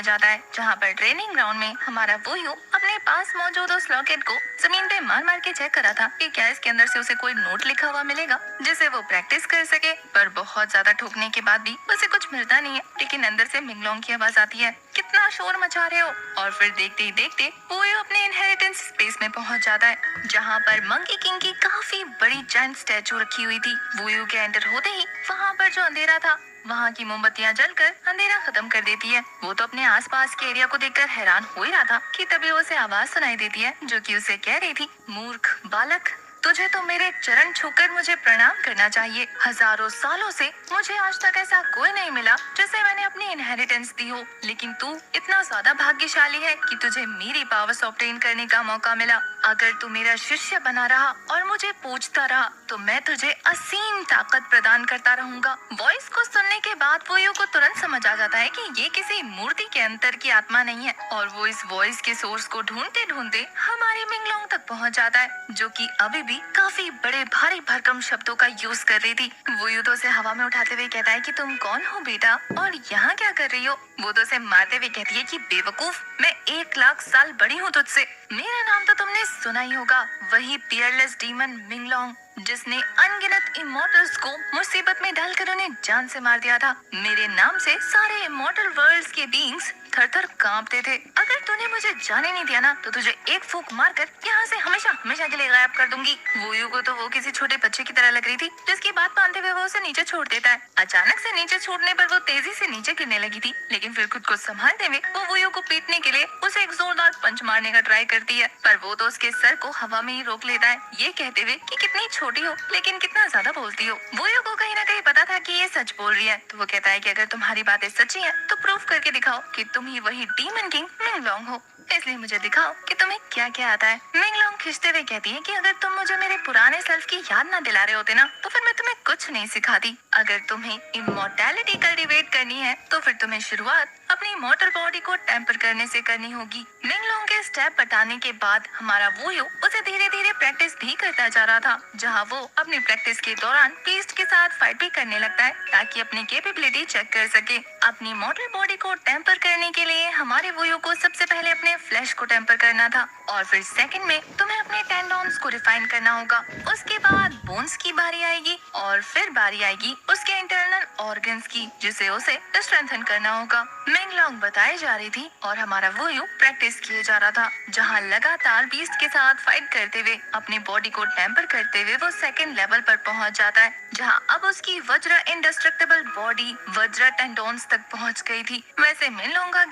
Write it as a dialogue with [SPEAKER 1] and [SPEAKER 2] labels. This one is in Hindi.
[SPEAKER 1] दिखाया जाता है, जहाँ पर ट्रेनिंग ग्राउंड में हमारा वोयू अपने पास मौजूद उस लॉकेट को जमीन पे मार मार के चेक करा था कि क्या इसके अंदर से उसे कोई नोट लिखा हुआ मिलेगा जिसे वो प्रैक्टिस कर सके। पर बहुत ज्यादा ठोकने के बाद भी उसे कुछ मिलता नहीं है, लेकिन अंदर से मिंगलोंग की आवाज आती है, कितना शोर मचा रहे हो। और फिर देखते ही देखते वोयू अपने इनहेरिटेंस स्पेस में पहुंच जाता है, जहाँ पर मंकी किंग की काफी बड़ी जायंट स्टैचू रखी हुई थी। वोयू के एंटर होते ही वहाँ पर जो अंधेरा था, वहाँ की मोमबत्तियां जलकर अंधेरा खत्म कर देती है। वो तो अपने आसपास के एरिया को देखकर हैरान हो ही रहा था कि तभी उसे आवाज सुनाई देती है, जो कि उसे कह रही थी, मूर्ख बालक, तुझे तो मेरे चरण छूकर मुझे प्रणाम करना चाहिए। हजारों सालों से मुझे आज तक ऐसा कोई नहीं मिला जिसे मैंने अपनी इनहेरिटेंस दी हो, लेकिन तू इतना ज्यादा भाग्यशाली है कि तुझे मेरी पावर्स ऑब्टेन करने का मौका मिला। अगर तू मेरा शिष्य बना रहा और मुझे पूछता रहा तो मैं तुझे असीम ताकत प्रदान करता रहूंगा। वॉइस को सुनने के बाद वोयू को तुरंत समझ आ जाता है कि ये किसी मूर्ति के अंतर की आत्मा नहीं है, और वो इस वॉइस के सोर्स को ढूंढते ढूंढते हमारे मिंगलोंग तक पहुंच जाता है, जो कि अभी भी काफी बड़े भारी भरकम शब्दों का यूज कर रही थी। वोयू तो उसे हवा में उठाते हुए कहता है कि तुम कौन हो बेटा और यहाँ क्या कर रही हो। वो तो उसे मारते हुए कहती है कि बेवकूफ, मैं 1 लाख साल बड़ी हूँ तुझसे। मेरा नाम तो तुमने सुना ही होगा, वही पियरलेस डीमन मिंगलोंग, जिसने अनगिनत इमोर्टल्स को मुसीबत में डालकर उन्हें जान से मार दिया था। मेरे नाम से सारे इमोर्टल वर्ल्ड्स के बीइंग्स थर-थर कांपते थे। अगर तूने मुझे जाने नहीं दिया ना तो तुझे एक फूंक मारकर यहाँ से हमेशा हमेशा के लिए गायब कर दूंगी। वोयू को तो वो किसी छोटे बच्चे की तरह लग रही थी, जिसकी बात मानते हुए वो उसे नीचे छोड़ देता है। अचानक से नीचे छोड़ने पर वो तेजी से नीचे गिरने लगी थी, लेकिन फिर खुद को संभालते हुए वो वोयू को पीटने के लिए उसे एक जोरदार पंच मारने का ट्राई करती है, पर वो तो उसके सर को हवा में ही रोक लेता है, ये कहते हुए कि कितनी छोटी हो लेकिन कितना ज्यादा बोलती हो। वोयू को कहीं ना कहीं पता था कि ये सच बोल रही है, तो वो कहता है कि अगर तुम्हारी बातें सच्ची हैं तो प्रूफ करके दिखाओ कि तुम ही वही डीमन किंग मिंगलोंग हो, इसलिए मुझे दिखाओ कि तुम्हें क्या क्या आता है। मिंगलोंग खिंचते हुए कहती है कि अगर तुम मुझे मेरे पुराने सेल्फ की याद ना दिला रहे होते ना तो फिर मैं तुम्हें कुछ नहीं सिखाती। अगर तुम्हें इमोर्टैलिटी कल्टीवेट करनी है तो फिर तुम्हें शुरुआत अपनी मॉर्टल बॉडी को टेम्पर करने से करनी होगी। मिंगलोंग के स्टेप बताने के बाद हमारा वोयू उसे धीरे धीरे प्रैक्टिस भी करता जा रहा था, जहाँ वो अपनी प्रैक्टिस के दौरान बीस्ट के साथ फाइट भी करने लगता है ताकि अपनी कैपेबिलिटी चेक कर सके। अपनी मॉडल बॉडी को टेम्पर करने के लिए हमारे वोयू को सबसे पहले अपने फ्लैश को टेम्पर करना था, और फिर सेकंड में तुम्हें अपने टेंडोन्स को रिफाइन करना होगा। उसके बाद बोन्स की बारी आएगी और फिर बारी आएगी उसके इंटरनल ऑर्गन्स की, जिसे उसे स्ट्रेंथन करना होगा। मिंगलोंग बताई जा रही थी और हमारा वोयू प्रैक्टिस किए जा रहा था, जहाँ लगातार बीस्ट के साथ फाइट करते हुए अपनी बॉडी को टेम्पर करते हुए वो सेकंड लेवल पर पहुंच जाता है, जहां अब उसकी वज्र इंडेस्ट्रक्टिबल बॉडी वज्र टेंडोन्स तक पहुंच गई थी। वैसे मिंगलोंग